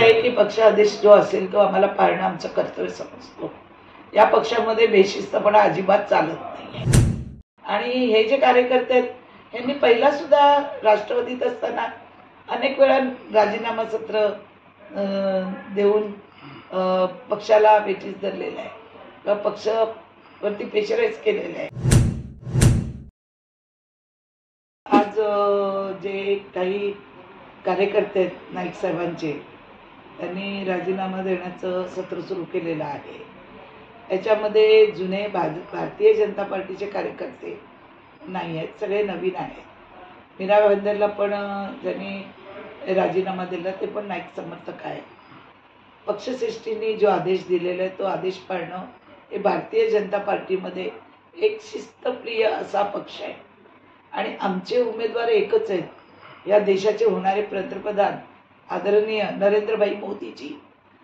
आहे की पक्ष आदेश जो असेल तो आम्हाला पाळणं आमचं कर्तव्य समजतो। या पक्षामध्ये बेशिस्तपणा अजिबात चालत नाही। आणि हे जे कार्यकर्ते आहेत यांनी पहिला सुद्धा राष्ट्रवादीत असताना अनेक वेळा राजीनामा सत्र देऊन पक्षाला वेठीस धरलेलं आहे किंवा पक्षावरती प्रेशराईज केलेलं आहे। आज जे काही कार्यकर्ते आहेत नाईक साहेबांचे त्यांनी राजीनामा देण्याचं सत्र सुरू केलेलं आहे। याच्यामध्ये जुने भारतीय जनता पार्टीचे कार्यकर्ते नाही आहेत, सगळे नवीन आहेत। मीरा भाईंदरला पण ज्यांनी राजीनामा दिला ते पण नाईक समर्थक आहे। पक्षश्रेष्ठींनी जो आदेश दिलेला आहे तो आदेश पाळणं हे भारतीय जनता पार्टीमध्ये एक शिस्तप्रिय असा पक्ष आहे। आणि आमचे उमेदवार एकच आहेत, या देशाचे होणारे पंतप्रधान आदरणीय नरेंद्रभाई मोदीजी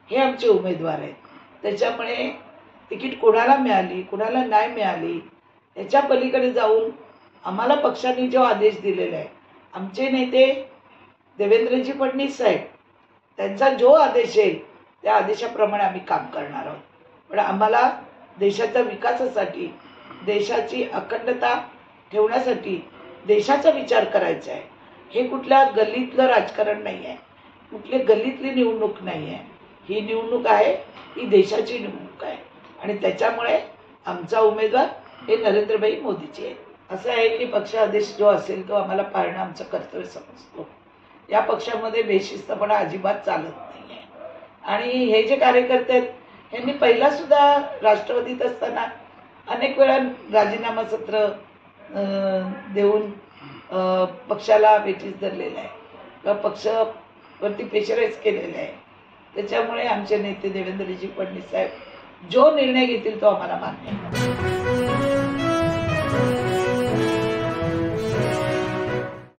हे आमचे उमेदवार आहेत। त्याच्यामुळे तिकीट कोणाला मिळाली कोणाला नाही मिळाली याच्या पलीकडे जाऊन आम्हाला पक्षाने जो आदेश दिलेला आहे, आमचे नेते देवेंद्रजी फडणवीस साहेब त्यांचा जो आदेश येईल त्या आदेशाप्रमाणे आम्ही काम करणार आहोत। पण आम्हाला देशाच्या विकासासाठी, देशाची अखंडता ठेवण्यासाठी देशाचा विचार करायचा आहे। हे कुठल्या गल्लीतलं राजकारण नाही आहे, कुठली गल्लीतली निवडणूक नाही आहे। ही निवडणूक आहे, ही देशाची निवडणूक आहे आणि त्याच्यामुळे आमचा उमेदवार हे नरेंद्रभाई मोदीजी आहे। असं आहे की पक्ष आदेश जो असेल तो आम्हाला पाळणं आमचं कर्तव्य समजतो। या पक्षामध्ये बेशिस्तपणा अजिबात चालत नाही आहे। आणि हे जे कार्यकर्ते आहेत यांनी पहिला सुद्धा राष्ट्रवादीत असताना अनेक वेळा राजीनामा सत्र देऊन पक्षाला वेठीस धरलेलं आहे किंवा पक्षावरती प्रेशराईज केलेलं आहे। त्याच्यामुळे आमचे नेते देवेंद्रजी फडणवीस साहेब जो निर्णय घेतील तो आम्हाला मान्य आहे।